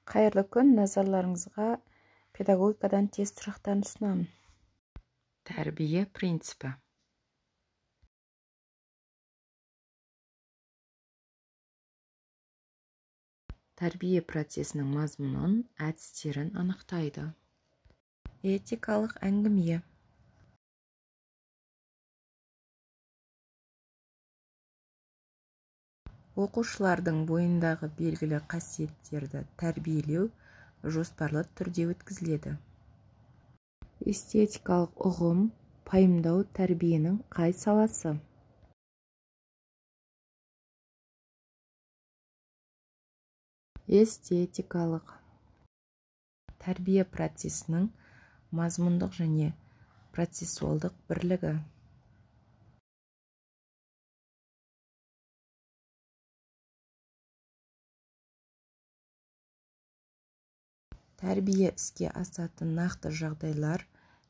Қайырлы күн, назарларыңызға педагогикадан тест сұрақтарын ұсынамын. Тәрбие принципі. Тәрбие процесінің мазмұнын, әдістерін анықтайды. Этикалық әңгіме. Оқушылардың бойындағы белгілі қасиеттерді тәрбиелеу жоспарлы түрде өткізіледі. Эстетикалық ұғым, пайымдау тәрбиенің қай саласы? Эстетикалық. Тәрбие процесінің мазмұндық және процессуалдық бірлігі. Тәрбие іске асатын нақты жағдайлар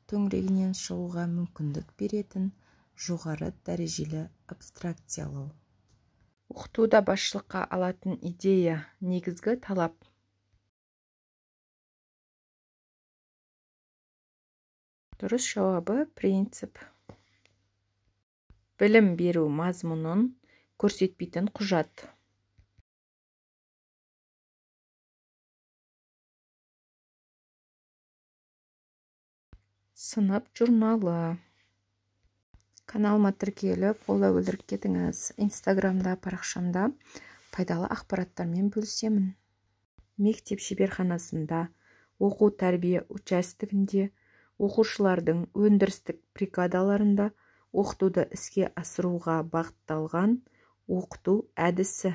төңірегінен шығуға мүмкіндік беретін жоғары дәрежелі абстракциялау. Оқытуда басшылыққа алатын идея, негізгі талап. Дұрыс жауабы принцип. Білім беру мазмұнын көрсетпейтін құжат. Сынып журналы. Каналыма тіркеліп, қолдау білдіріп кетіңіз. Инстаграмда, парақшамда пайдалы ақпараттармен бөлісемін. Мектеп шеберханасында, оқу тәрбие участогінде, оқушылардың өндірістік бригадаларында оқытуды іске асыруға бағытталған оқыту әдісі.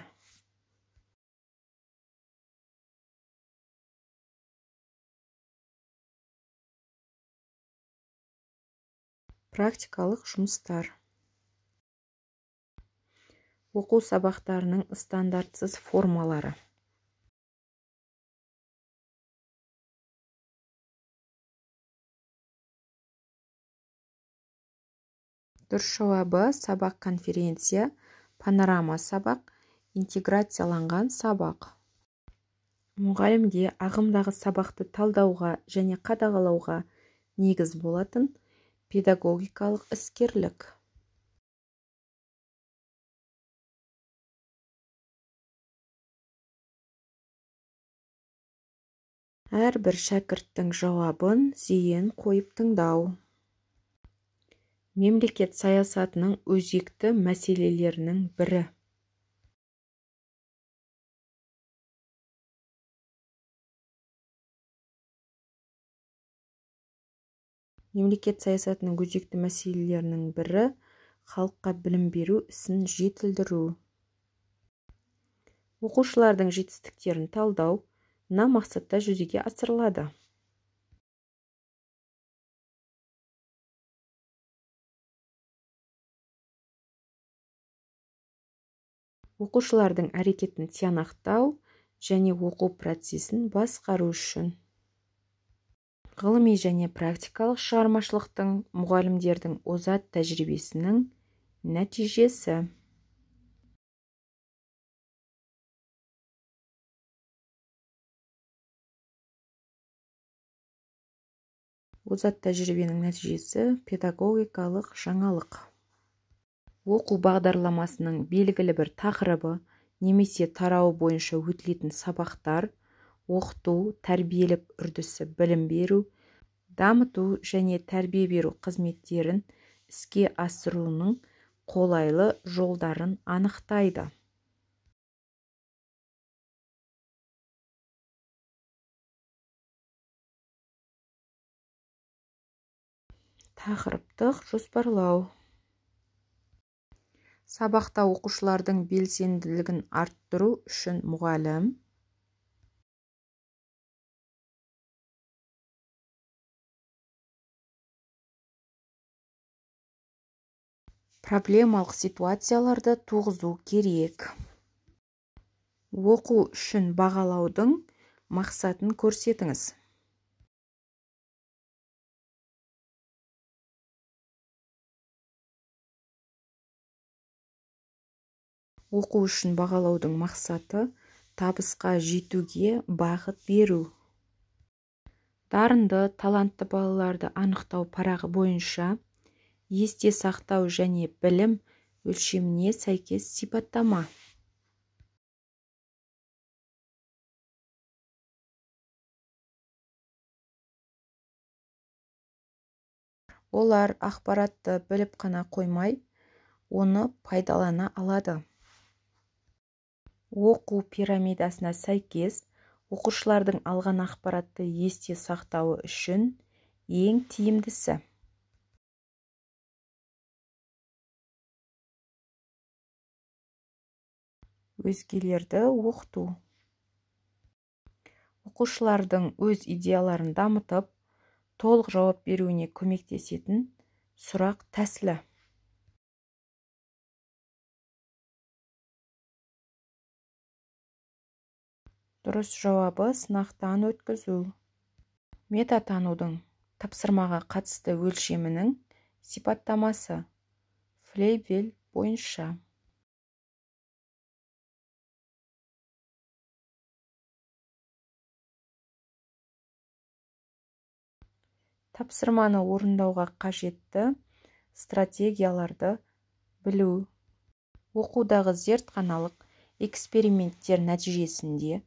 Практикалық жұмыстар. Оқу сабақтарының стандартсыз формалары. Дұрыс жауабы сабақ конференция, панорама сабақ, интеграцияланған сабақ. Мұғалімге ағымдағы сабақты талдауға және қадағалауға негіз болатын педагогикалық іскерлік. Әрбір шәкірттің жауабын зейін қойып тыңдау. Мемлекет саясатының өзекті мәселелерінің бірі. Мемлекет саясатының өзекті мәселелерінің бірі халыққа білім беру ісін жетілдіру. Оқушылардың жетістіктерін талдау мына мақсатта жүзеге асырылады. Оқушылардың әрекетін тиянақтау және оқу процесін басқару үшін. Ғылыми және практикалық шығармашылықтың мұғалімдердің озат тәжірибесінің нәтижесі. Озат тәжірибенің нәтижесі педагогикалық жаңалық. Оқу бағдарламасының белгілі бір тақырыбы немесе тарауы бойынша өтілетін сабақтар, оқыту, тәрбиелік үрдісі білім беру, дамыту және тәрбие беру қызметтерін іске асыруының қолайлы жолдарын анықтайды. Тақырыптық жоспарлау. Сабақта оқушылардың белсенділігін арттыру үшін мұғалім проблемалық ситуацияларды туғызу керек. Оқу үшін бағалаудың мақсатын көрсетіңіз. Оқу үшін бағалаудың мақсаты табысқа жетуге бағыт беру. Дарынды, талантты балаларды анықтау парағы бойынша есте сақтау және білім өлшеміне сәйкес сипаттама. Олар ақпаратты біліп қана қоймай, оны пайдалана алады. Оқу пирамидасына сәйкес, оқушылардың алған ақпаратты есте сақтауы үшін ең тиімдісі. Өзгелерді оқыту. Оқушылардың өз идеяларын дамытып, толық жауап беруіне көмектесетін сұрақ тәсілі. Дұрыс жауабы сынақтан өткізу. Метатанудың тапсырмаға қатысты өлшемінің сипаттамасы. Флейбель бойынша. Тапсырманы орындауға қажетті стратегияларды білу. Оқудағы зертханалық эксперименттер нәтижесінде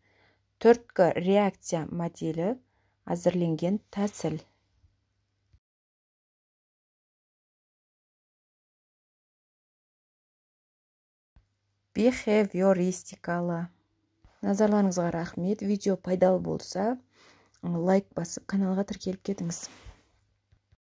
төрткі реакция моделі әзірленген тәсіл. Бихевиористикалы. Назарларыңызға рахмет. Видео пайдалы болса, лайк басып, каналға тіркеліп кетіңіз.